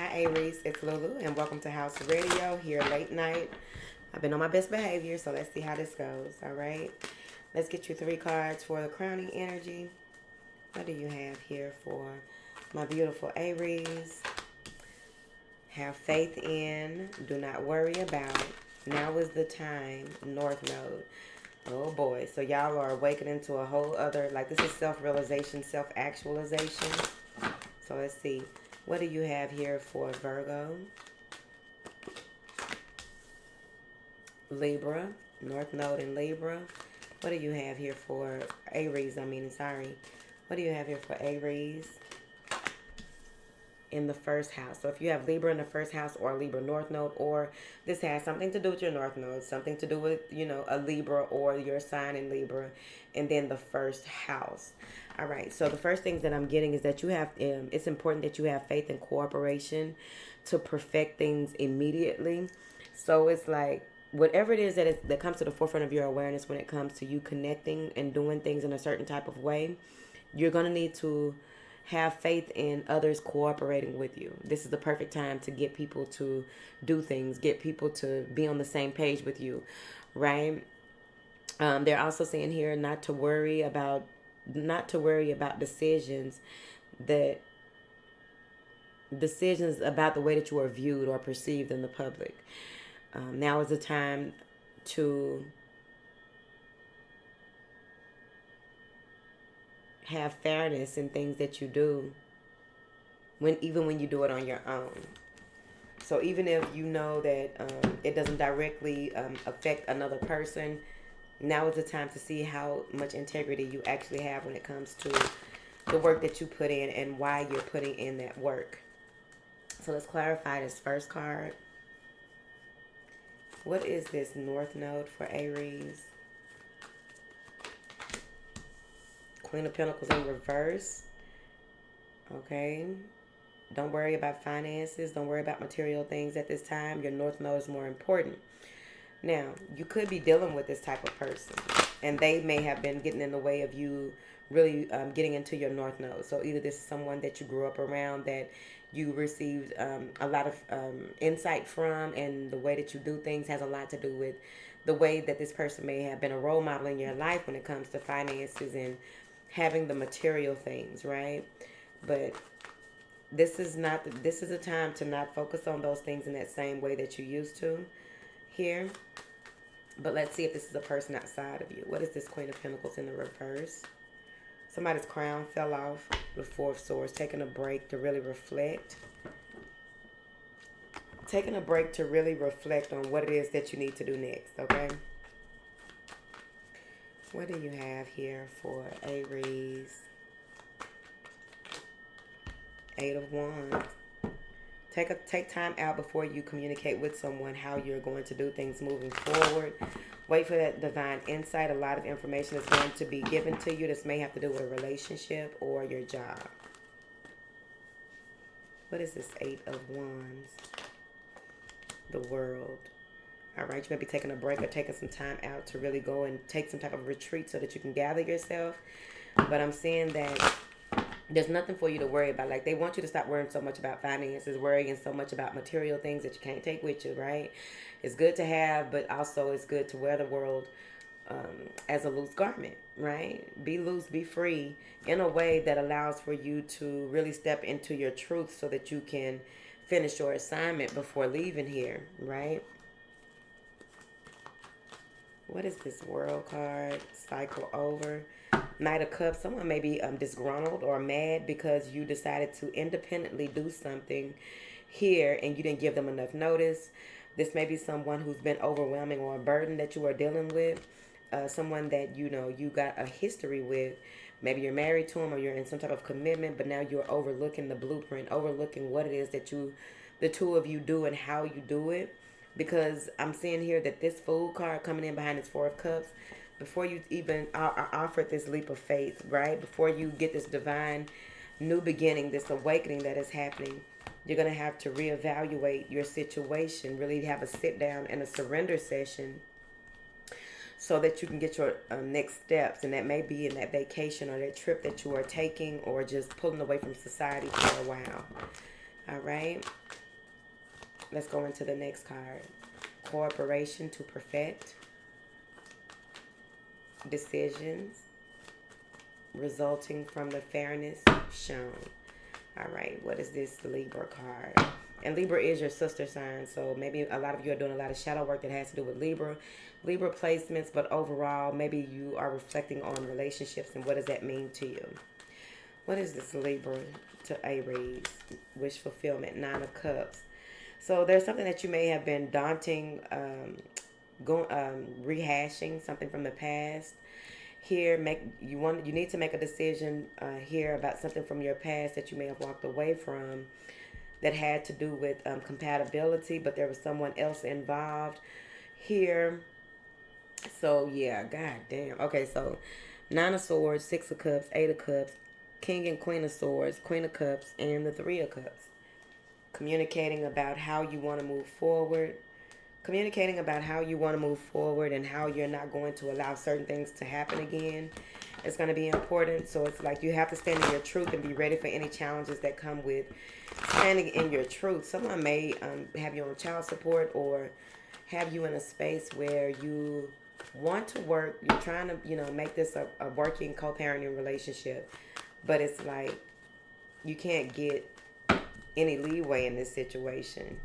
Hi Aries, it's Lulu and welcome to House Radio here late night. I've been on my best behavior, so let's see how this goes, all right? Let's get you 3 cards for the crowning energy. What do you have here for my beautiful Aries? Have faith in, do not worry about. Now is the time, North Node. Oh boy, so y'all are awakening to a whole other, like this is self-realization, self-actualization. So let's see. What do you have here for Virgo? Libra, North Node in Libra. What do you have here for Aries? What do you have here for Aries in the first house? So if you have Libra in the first house or Libra North Node, or this has something to do with your North Node, something to do with, a Libra or your sign in Libra, and then the first house. All right, so the first things that I'm getting is that you have, it's important that you have faith and cooperation to perfect things immediately. So it's like, whatever it is that comes to the forefront of your awareness when it comes to you connecting and doing things in a certain type of way, you're going to need to have faith in others cooperating with you. This is the perfect time to get people to do things, get people to be on the same page with you, right? They're also saying here not to worry about decisions about the way that you are viewed or perceived in the public. Now is the time to have fairness in things that you do, even when you do it on your own. So even if you know that it doesn't directly affect another person, now is the time to see how much integrity you actually have when it comes to the work that you put in and why you're putting in that work. So let's clarify this first card. What is this North Node for Aries? Queen of Pentacles in reverse. Okay. Don't worry about finances. Don't worry about material things at this time. Your North Node is more important. Now, you could be dealing with this type of person, and they may have been getting in the way of you really getting into your North Node. So either this is someone that you grew up around that you received a lot of insight from, and the way that you do things has a lot to do with the way that this person may have been a role model in your life when it comes to finances and having the material things, right? But this is a time to not focus on those things in that same way that you used to here. But let's see if this is a person outside of you. What is this Queen of Pentacles in the reverse? Somebody's crown fell off. The Four of Swords. Taking a break to really reflect. Taking a break to really reflect on what it is that you need to do next, okay? What do you have here for Aries? 8 of Wands. Take time out before you communicate with someone how you're going to do things moving forward. Wait for that divine insight. A lot of information is going to be given to you. This may have to do with a relationship or your job. What is this 8 of Wands? The World. All right, you may be taking a break or taking some time out to really go and take some type of retreat so that you can gather yourself. But I'm seeing that there's nothing for you to worry about. Like, they want you to stop worrying so much about finances, worrying so much about material things that you can't take with you, right? It's good to have, but also it's good to wear the world as a loose garment, right? Be loose, be free in a way that allows for you to really step into your truth so that you can finish your assignment before leaving here, right? What is this World card? Cycle over. Knight of Cups. Someone may be disgruntled or mad because you decided to independently do something here and you didn't give them enough notice. This may be someone who's been overwhelming or a burden that you are dealing with. Someone that you got a history with. Maybe you're married to them or you're in some type of commitment, but now you're overlooking the blueprint, overlooking what it is that the two of you do and how you do it. Because I'm seeing here that this Fool card coming in behind this Four of Cups, before you even are offered this leap of faith, right? Before you get this divine new beginning, this awakening that is happening, you're going to have to reevaluate your situation, really have a sit down and a surrender session so that you can get your next steps. And that may be in that vacation or that trip that you are taking, or just pulling away from society for a while. All right. Let's go into the next card. Cooperation to perfect. Decisions resulting from the fairness shown. All right, what is this Libra card? And Libra is your sister sign, so maybe a lot of you are doing a lot of shadow work that has to do with Libra placements, but overall, maybe you are reflecting on relationships and what does that mean to you? What is this Libra to Aries? Wish fulfillment, 9 of Cups. So there's something that you may have been daunting, rehashing something from the past. Here, you need to make a decision here about something from your past that you may have walked away from that had to do with compatibility, but there was someone else involved here. So yeah, god damn. Okay, so 9 of Swords, 6 of Cups, 8 of Cups, King and Queen of Swords, Queen of Cups, and the 3 of Cups. Communicating about how you want to move forward. Communicating about how you want to move forward and how you're not going to allow certain things to happen again. It's going to be important. So it's like you have to stand in your truth and be ready for any challenges that come with standing in your truth. Someone may have you on child support or have you in a space where you want to work. You're trying to, make this a working co-parenting relationship. But it's like you can't get any leeway in this situation.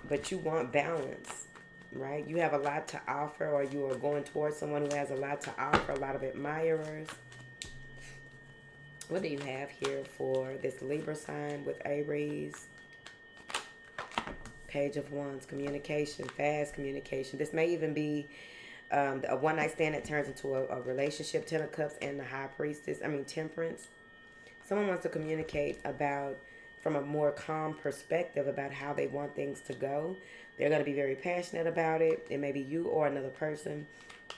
But you want balance, right? You have a lot to offer, or you are going towards someone who has a lot to offer, a lot of admirers. What do you have here for this Libra sign with Aries? Page of Wands, communication, fast communication. This may even be a one-night stand that turns into a relationship. 10 of Cups and the High Priestess. Temperance. Someone wants to communicate about from a more calm perspective about how they want things to go. They're going to be very passionate about it. It may be you or another person.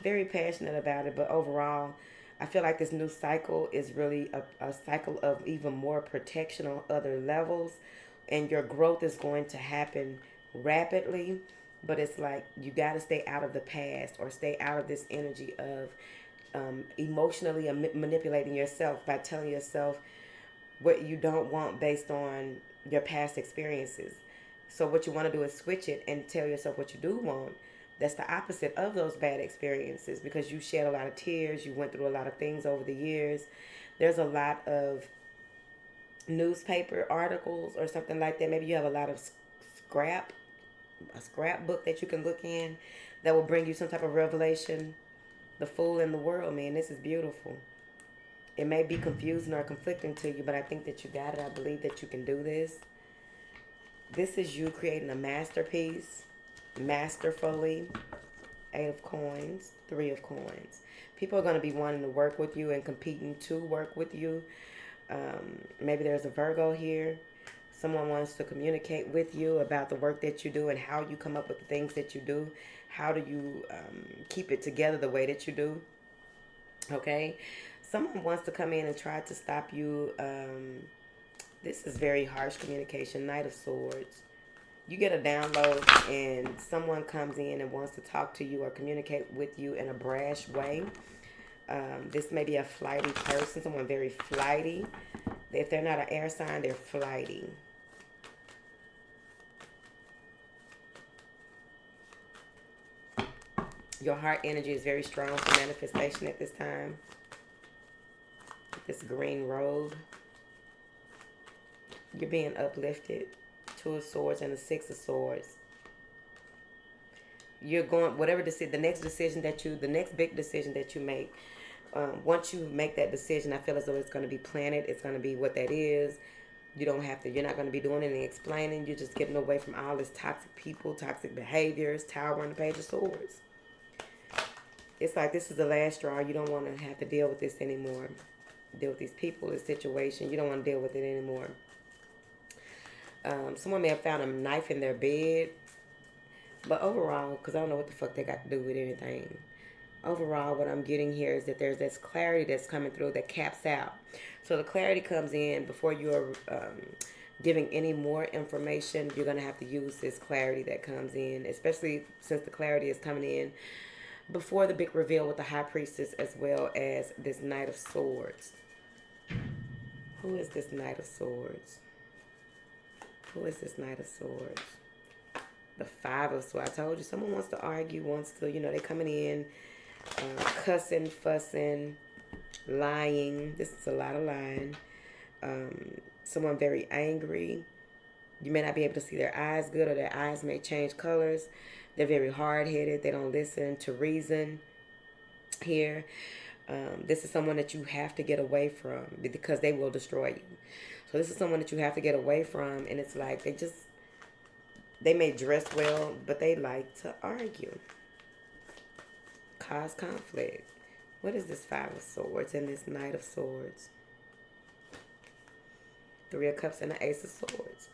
Very passionate about it. But overall, I feel like this new cycle is really a cycle of even more protection on other levels. And your growth is going to happen rapidly. But it's like you got to stay out of the past or stay out of this energy of emotionally manipulating yourself by telling yourself what you don't want based on your past experiences. So what you want to do is switch it and tell yourself what you do want. That's the opposite of those bad experiences because you shed a lot of tears. You went through a lot of things over the years. There's a lot of newspaper articles or something like that. Maybe you have a lot of a scrapbook that you can look in that will bring you some type of revelation. The Fool in the World, man. This is beautiful. It may be confusing or conflicting to you, but I think that you got it. I believe that you can do this. This is you creating a masterpiece, masterfully. 8 of Coins, 3 of Coins. People are going to be wanting to work with you and competing to work with you. Maybe there's a Virgo here. Someone wants to communicate with you about the work that you do and how you come up with the things that you do. How do you keep it together the way that you do? Okay? Someone wants to come in and try to stop you. This is very harsh communication. Knight of Swords. You get a download and someone comes in and wants to talk to you or communicate with you in a brash way. This may be a flighty person, someone very flighty. If they're not an air sign, they're flighty. Your heart energy is very strong for manifestation at this time. This green robe. You're being uplifted. 2 of Swords and the 6 of Swords. You're going, the next big decision that you make, once you make that decision, I feel as though it's going to be planted. It's going to be what that is. You're not going to be doing any explaining. You're just getting away from all this toxic people, toxic behaviors. Tower and the Page of Swords. It's like this is the last straw. You don't want to have to deal with this anymore. Deal with these people, this situation. You don't want to deal with it anymore. Someone may have found a knife in their bed. But overall, because I don't know what the fuck they got to do with anything. Overall, what I'm getting here is that there's this clarity that's coming through that caps out. So the clarity comes in before you're giving any more information. You're going to have to use this clarity that comes in, especially since the clarity is coming in before the big reveal with the High Priestess as well as this Knight of Swords. Who is this Knight of Swords? Who is this Knight of Swords? The Five of Swords. I told you someone wants to argue, wants to, they coming in, cussing, fussing, lying. This is a lot of lying. Someone very angry. You may not be able to see their eyes good, or their eyes may change colors. They're very hard-headed. They don't listen to reason here. This is someone that you have to get away from because they will destroy you. So this is someone that you have to get away from, and it's like they may dress well, but they like to argue, cause conflict. What is this Five of Swords and this Knight of Swords? Three of Cups and the Ace of Swords.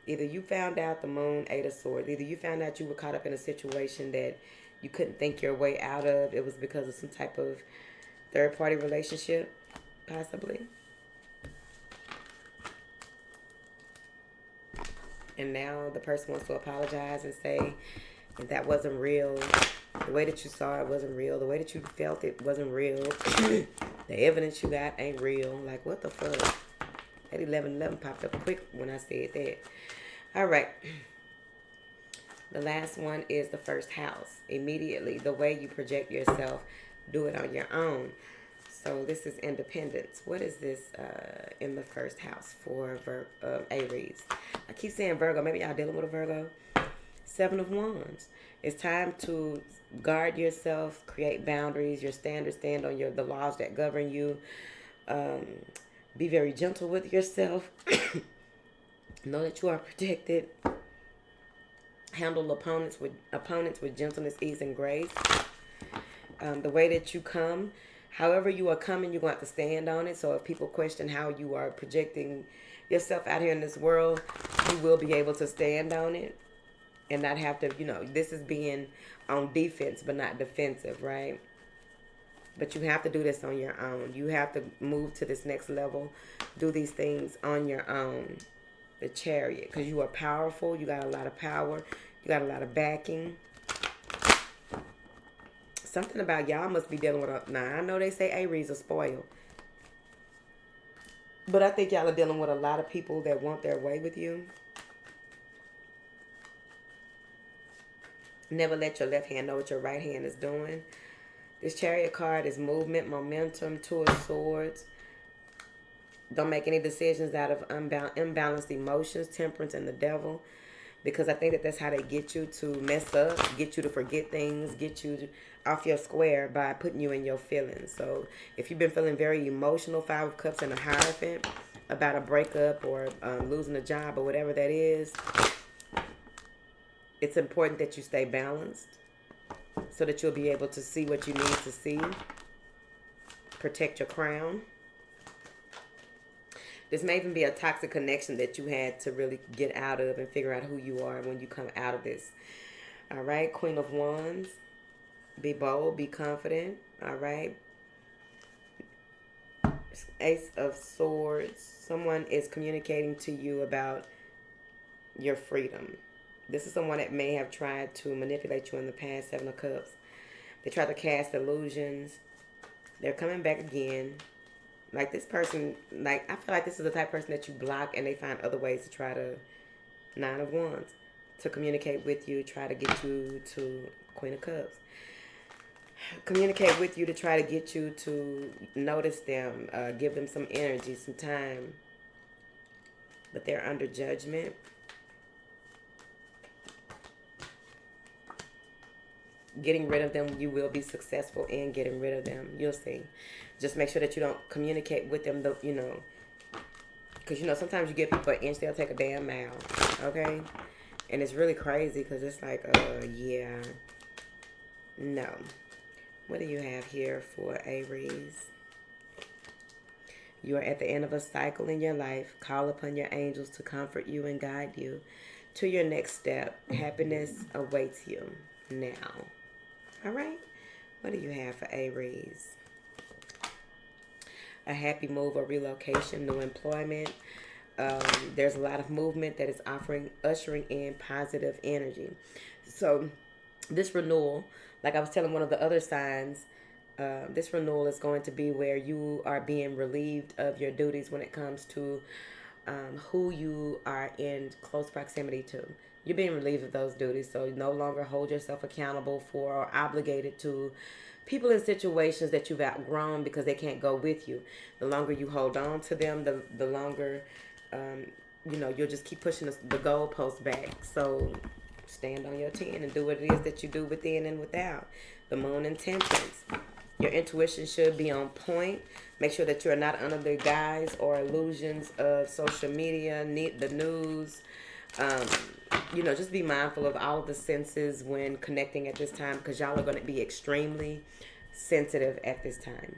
Either you found out the Moon, Eight of Swords. Either you found out you were caught up in a situation that you couldn't think your way out of. It was because of some type of third-party relationship, possibly. And now the person wants to apologize and say that that wasn't real. The way that you saw it wasn't real. The way that you felt it wasn't real. The evidence you got ain't real. Like, what the fuck? That 1111 popped up quick when I said that. All right. The last one is the first house. Immediately, the way you project yourself, do it on your own. So this is independence. What is this in the first house for Aries? I keep saying Virgo. Maybe y'all dealing with a Virgo. Seven of Wands. It's time to guard yourself, create boundaries, your standards, stand on the laws that govern you. Be very gentle with yourself. Know that you are protected. Handle opponents with gentleness, ease, and grace. The way that you come, however you are coming, you're going to have to stand on it. So if people question how you are projecting yourself out here in this world, you will be able to stand on it and not have to, this is being on defense but not defensive, right? But you have to do this on your own. You have to move to this next level. Do these things on your own. The Chariot, because you are powerful. You got a lot of power. You got a lot of backing. Something about y'all must be dealing with now, I know they say Aries are spoiled. But I think y'all are dealing with a lot of people that want their way with you. Never let your left hand know what your right hand is doing. This Chariot card is movement, momentum, Two of Swords. Don't make any decisions out of imbalanced emotions, Temperance, and the Devil. Because I think that that's how they get you to mess up, get you to forget things, get you off your square by putting you in your feelings. So if you've been feeling very emotional, Five of Cups and a Hierophant, about a breakup or losing a job or whatever that is, it's important that you stay balanced so that you'll be able to see what you need to see. Protect your crown. This may even be a toxic connection that you had to really get out of and figure out who you are when you come out of this. All right, Queen of Wands. Be bold, be confident. All right. Ace of Swords. Someone is communicating to you about your freedom. This is someone that may have tried to manipulate you in the past. Seven of Cups. They tried to cast illusions. They're coming back again. Like this person, I feel like this is the type of person that you block and they find other ways to try to, Nine of Wands, to communicate with you, try to get you to Queen of Cups. Communicate with you to try to get you to notice them, give them some energy, some time. But they're under judgment. Getting rid of them, you will be successful in getting rid of them. You'll see. Just make sure that you don't communicate with them, because, sometimes you give people an inch, they'll take a damn mile, okay? And it's really crazy because it's like, yeah, no. What do you have here for Aries? You are at the end of a cycle in your life. Call upon your angels to comfort you and guide you to your next step. Happiness awaits you now. All right? What do you have for Aries? A happy move or relocation, new employment. There's a lot of movement that is ushering in positive energy. So this renewal, like I was telling one of the other signs, this renewal is going to be where you are being relieved of your duties when it comes to who you are in close proximity to. You're being relieved of those duties, so you no longer hold yourself accountable for or obligated to people in situations that you've outgrown because they can't go with you. The longer you hold on to them, the longer, you'll just keep pushing the goalpost back. So stand on your 10 and do what it is that you do within and without. The moon intentions. Your intuition should be on point. Make sure that you are not under the guise or illusions of social media, the news. Just be mindful of all of the senses when connecting at this time, because y'all are going to be extremely sensitive at this time.